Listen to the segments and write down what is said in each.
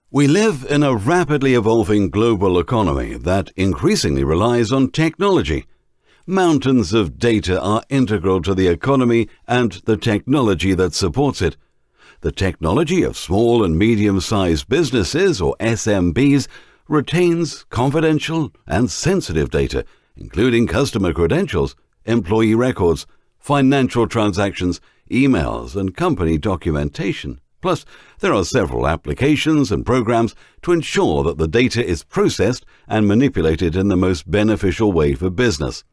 We live in a rapidly evolving global economy that increasingly relies on technology. Mountains of data are integral to the economy and the technology that supports it. The technology of small and medium-sized businesses, or SMBs, retains confidential and sensitive data, including customer credentials, employee records, financial transactions, emails, and company documentation. Plus, there are several applications and programs to ensure that the data is processed and manipulated in the most beneficial way for business.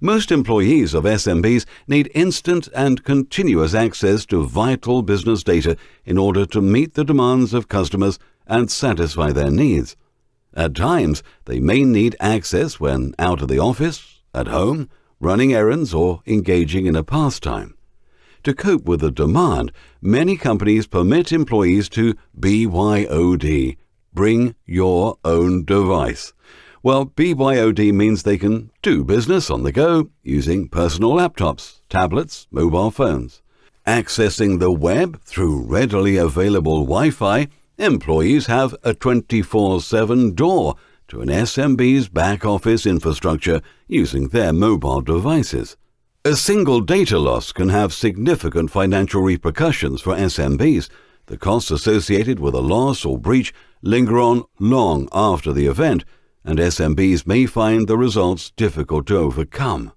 Most employees of SMBs need instant and continuous access to vital business data in order to meet the demands of customers and satisfy their needs. At times, they may need access when out of the office, at home, running errands, or engaging in a pastime. To cope with the demand, many companies permit employees to BYOD, bring your own device. Well, BYOD means they can do business on the go using personal laptops, tablets, mobile phones. Accessing the web through readily available Wi-Fi, employees have a 24/7 door to an SMB's back-office infrastructure using their mobile devices. A single data loss can have significant financial repercussions for SMBs. The costs associated with a loss or breach linger on long after the event, and SMBs may find the results difficult to overcome.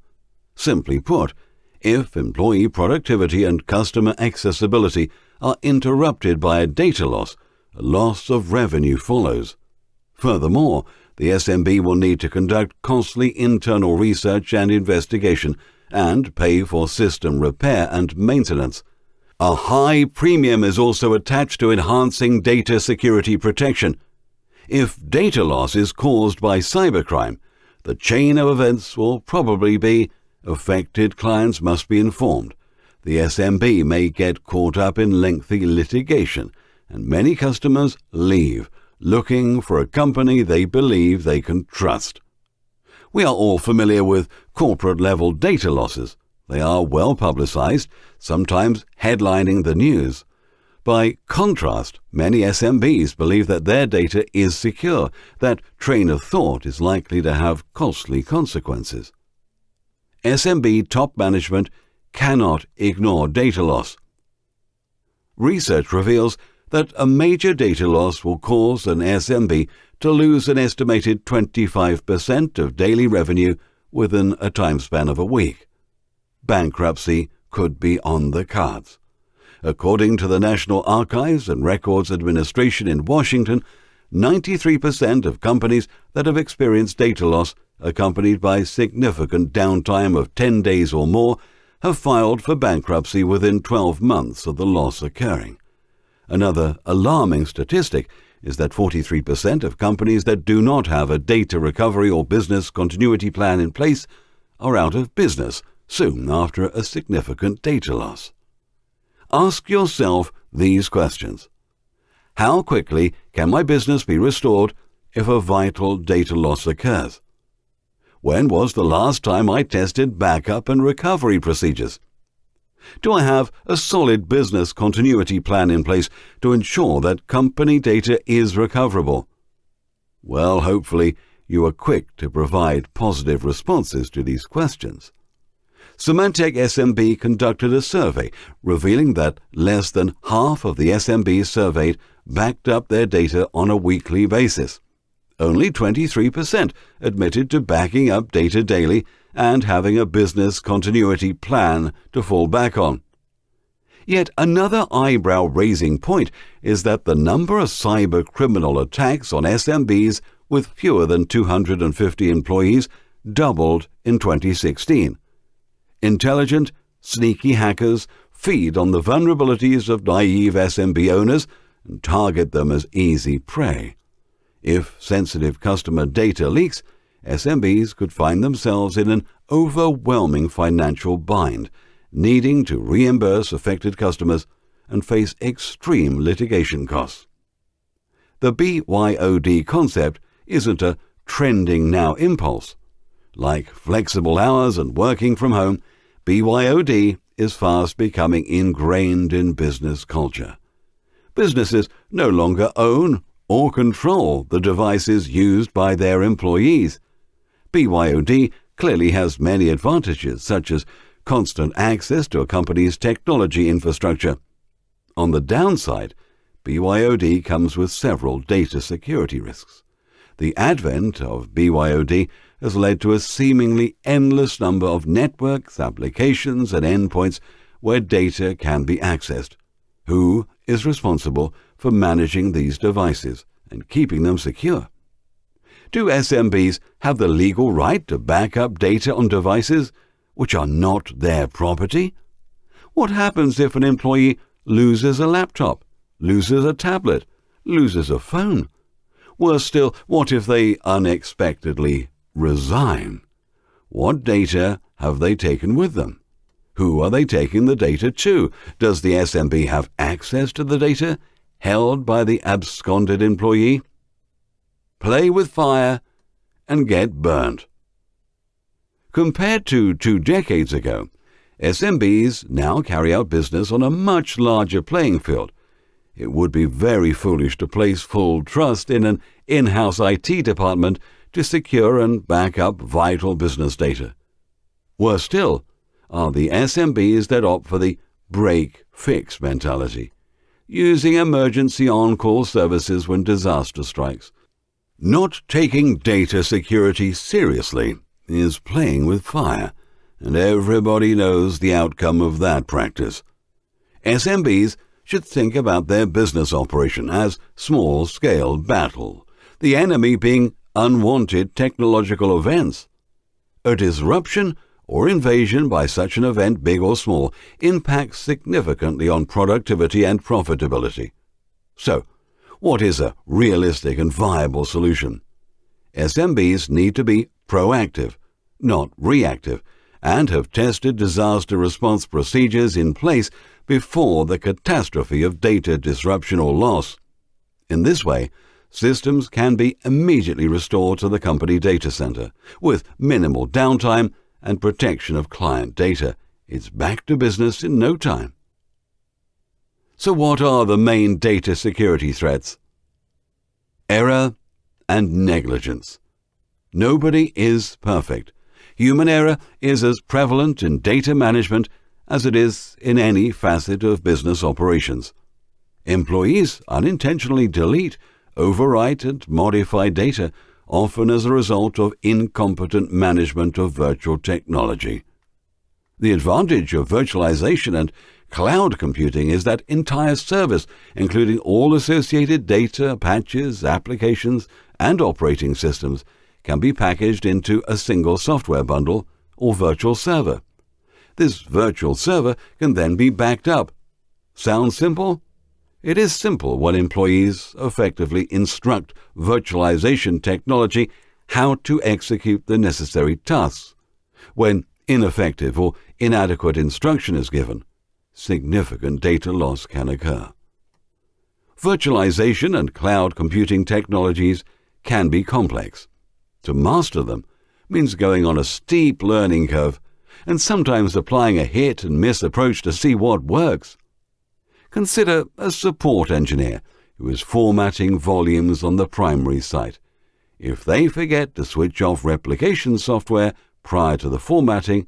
Simply put, if employee productivity and customer accessibility are interrupted by a data loss, a loss of revenue follows. Furthermore, the SMB will need to conduct costly internal research and investigation and pay for system repair and maintenance. A high premium is also attached to enhancing data security protection. If data loss is caused by cybercrime, the chain of events will probably be affected clients must be informed. The SMB may get caught up in lengthy litigation, and many customers leave, looking for a company they believe they can trust. We are all familiar with corporate-level data losses. They are well publicized, sometimes headlining the news. By contrast, many SMBs believe that their data is secure. That train of thought is likely to have costly consequences. SMB top management cannot ignore data loss. Research reveals that a major data loss will cause an SMB to lose an estimated 25% of daily revenue within a time span of a week. Bankruptcy could be on the cards. According to the National Archives and Records Administration in Washington, 93% of companies that have experienced data loss accompanied by significant downtime of 10 days or more have filed for bankruptcy within 12 months of the loss occurring. Another alarming statistic is that 43% of companies that do not have a data recovery or business continuity plan in place are out of business soon after a significant data loss. Ask yourself these questions. How quickly can my business be restored if a vital data loss occurs? When was the last time I tested backup and recovery procedures? Do I have a solid business continuity plan in place to ensure that company data is recoverable? Well, hopefully you are quick to provide positive responses to these questions. Symantec SMB conducted a survey revealing that less than half of the SMBs surveyed backed up their data on a weekly basis. Only 23% admitted to backing up data daily and having a business continuity plan to fall back on. Yet another eyebrow-raising point is that the number of cyber criminal attacks on SMBs with fewer than 250 employees doubled in 2016. Intelligent, sneaky hackers feed on the vulnerabilities of naive SMB owners and target them as easy prey. If sensitive customer data leaks, SMBs could find themselves in an overwhelming financial bind, needing to reimburse affected customers and face extreme litigation costs. The BYOD concept isn't a trending now impulse. Like flexible hours and working from home, BYOD is fast becoming ingrained in business culture. Businesses no longer own or control the devices used by their employees. BYOD clearly has many advantages, such as constant access to a company's technology infrastructure. On the downside, BYOD comes with several data security risks. The advent of BYOD has led to a seemingly endless number of networks, applications, and endpoints where data can be accessed. Who is responsible for managing these devices and keeping them secure? Do SMBs have the legal right to back up data on devices which are not their property? What happens if an employee loses a laptop, loses a tablet, loses a phone? Worse still, what if they unexpectedly resign? What data have they taken with them? Who are they taking the data to? Does the SMB have access to the data held by the absconded employee? Play with fire and get burnt. Compared to 2 decades ago, SMBs now carry out business on a much larger playing field. It would be very foolish to place full trust in an in-house IT department to secure and back up vital business data. Worse still are the SMBs that opt for the break-fix mentality, using emergency on-call services when disaster strikes. Not taking data security seriously is playing with fire, and everybody knows the outcome of that practice. SMBs should think about their business operation as small-scale battle, the enemy being unwanted technological events. A disruption or invasion by such an event, big or small, impacts significantly on productivity and profitability. So, what is a realistic and viable solution? SMBs need to be proactive, not reactive, and have tested disaster response procedures in place before the catastrophe of data disruption or loss. In this way, systems can be immediately restored to the company data center, with minimal downtime and protection of client data. It's back to business in no time. So what are the main data security threats? Error and negligence. Nobody is perfect. Human error is as prevalent in data management as it is in any facet of business operations. Employees unintentionally delete, overwrite, and modify data, often as a result of incompetent management of virtual technology. The advantage of virtualization and cloud computing is that entire service, including all associated data, patches, applications, and operating systems, can be packaged into a single software bundle or virtual server. This virtual server can then be backed up. Sounds simple? It is simple when employees effectively instruct virtualization technology how to execute the necessary tasks. When ineffective or inadequate instruction is given, significant data loss can occur. Virtualization and cloud computing technologies can be complex. To master them means going on a steep learning curve and sometimes applying a hit-and-miss approach to see what works. Consider a support engineer who is formatting volumes on the primary site. If they forget to switch off replication software prior to the formatting,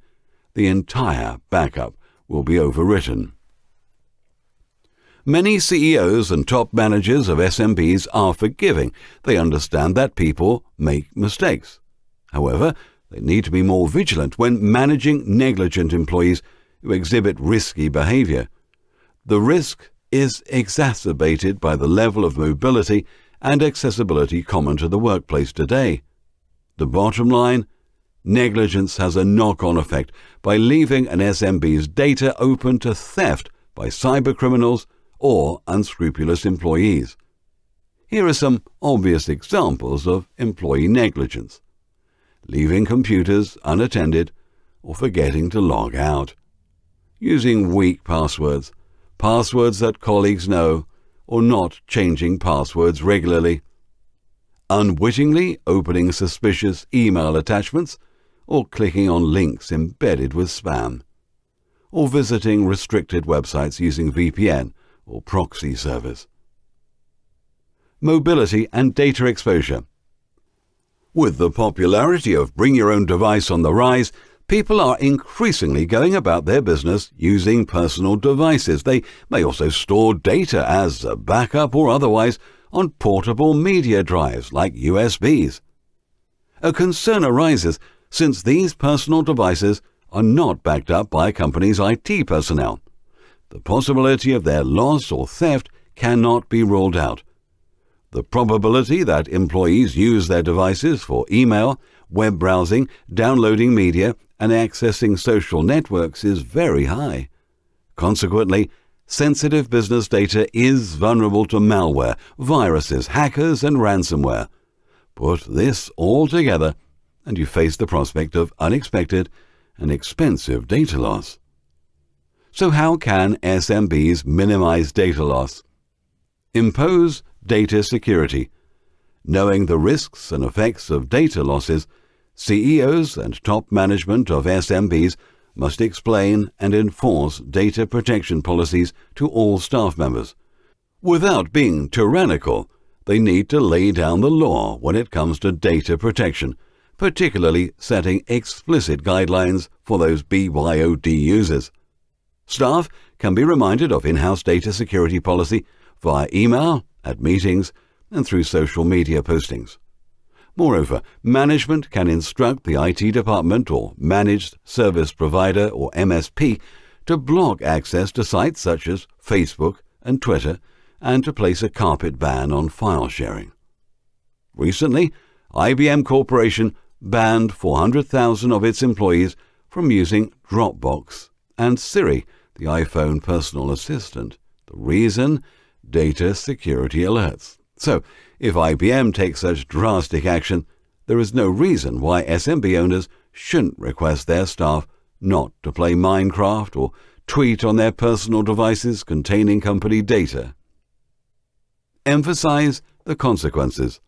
the entire backup will be overwritten. Many CEOs and top managers of SMBs are forgiving. They understand that people make mistakes. However, they need to be more vigilant when managing negligent employees who exhibit risky behavior. The risk is exacerbated by the level of mobility and accessibility common to the workplace today. The bottom line, negligence has a knock-on effect by leaving an SMB's data open to theft by cybercriminals or unscrupulous employees. Here are some obvious examples of employee negligence: leaving computers unattended or forgetting to log out, using weak passwords that colleagues know, or not changing passwords regularly, unwittingly opening suspicious email attachments or clicking on links embedded with spam, or visiting restricted websites using VPN or proxy servers. mobility and data exposure. With the popularity of bring your own device on the rise, people are increasingly going about their business using personal devices. They may also store data as a backup or otherwise on portable media drives like USBs. A concern arises since these personal devices are not backed up by a company's IT personnel. The possibility of their loss or theft cannot be ruled out. The probability that employees use their devices for email, web browsing, downloading media, and accessing social networks is very high. Consequently, sensitive business data is vulnerable to malware, viruses, hackers, and ransomware. Put this all together, and you face the prospect of unexpected and expensive data loss. So how can SMBs minimize data loss? Impose data security. Knowing the risks and effects of data losses, CEOs and top management of SMBs must explain and enforce data protection policies to all staff members. Without being tyrannical, they need to lay down the law when it comes to data protection, particularly setting explicit guidelines for those BYOD users. Staff can be reminded of in-house data security policy via email, at meetings, and through social media postings. Moreover, management can instruct the IT department or managed service provider or MSP to block access to sites such as Facebook and Twitter and to place a carpet ban on file sharing. Recently, IBM Corporation banned 400,000 of its employees from using Dropbox and Siri, the iPhone personal assistant. The reason? Data security alerts. So, if IBM takes such drastic action, there is no reason why SMB owners shouldn't request their staff not to play Minecraft or tweet on their personal devices containing company data. Emphasize the consequences.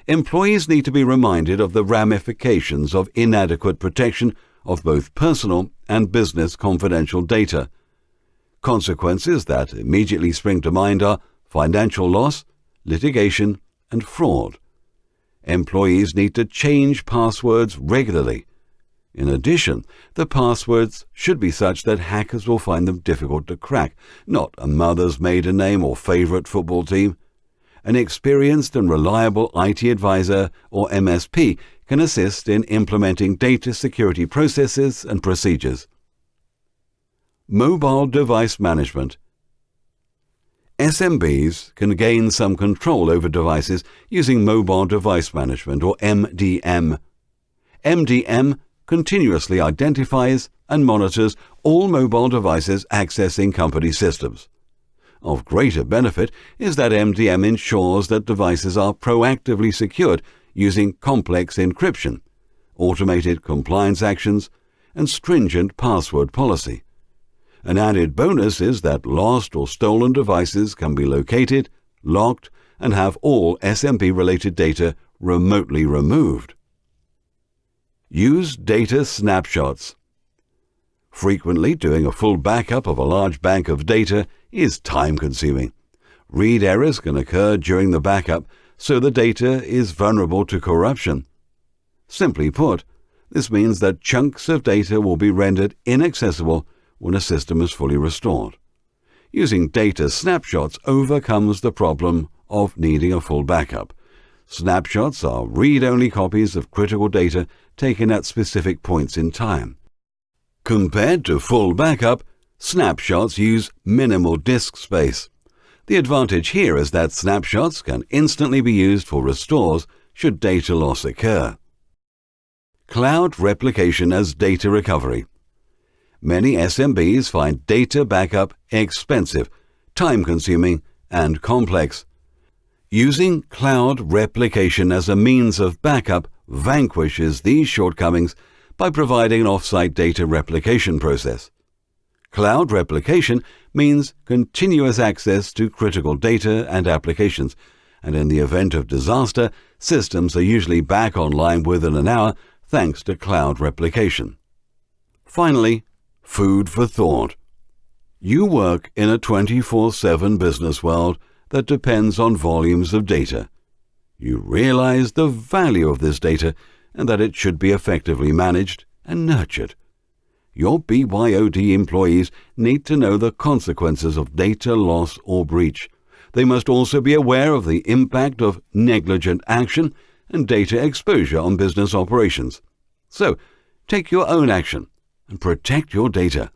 Employees need to be reminded of the ramifications of inadequate protection of both personal and business confidential data. Consequences that immediately spring to mind are financial loss, litigation, and fraud. Employees need to change passwords regularly. In addition, the passwords should be such that hackers will find them difficult to crack, not a mother's maiden name or favorite football team. An experienced and reliable IT advisor or MSP can assist in implementing data security processes and procedures. Mobile device management. SMBs can gain some control over devices using mobile device management or MDM. MDM continuously identifies and monitors all mobile devices accessing company systems. Of greater benefit is that MDM ensures that devices are proactively secured using complex encryption, automated compliance actions, and stringent password policy. An added bonus is that lost or stolen devices can be located, locked, and have all SMB-related data remotely removed. Use data snapshots. Frequently, doing a full backup of a large bank of data is time-consuming. Read errors can occur during the backup, so the data is vulnerable to corruption. Simply put, this means that chunks of data will be rendered inaccessible when a system is fully restored. Using data snapshots overcomes the problem of needing a full backup. Snapshots are read-only copies of critical data taken at specific points in time. Compared to full backup, snapshots use minimal disk space. The advantage here is that snapshots can instantly be used for restores should data loss occur. Cloud replication as data recovery. Many SMBs find data backup expensive, time-consuming, and complex. Using cloud replication as a means of backup vanquishes these shortcomings by providing an off-site data replication process. Cloud replication means continuous access to critical data and applications, and in the event of disaster, systems are usually back online within an hour thanks to cloud replication. Finally, food for thought. You work in a 24/7 business world that depends on volumes of data. You realize the value of this data and that it should be effectively managed and nurtured. Your BYOD employees need to know the consequences of data loss or breach. They must also be aware of the impact of negligent action and data exposure on business operations. So, take your own action and protect your data.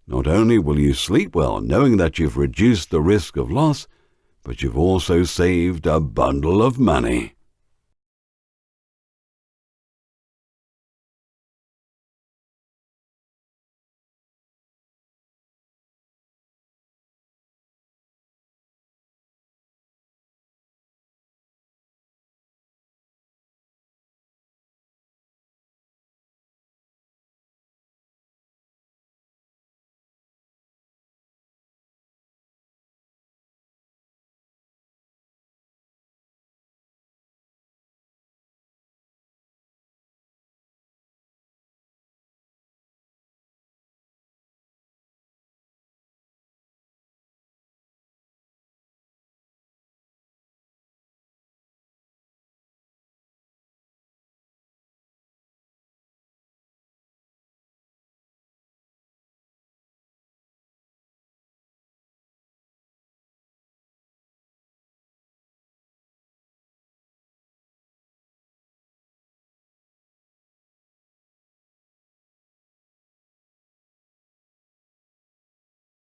Not only will you sleep well knowing that you've reduced the risk of loss, but you've also saved a bundle of money.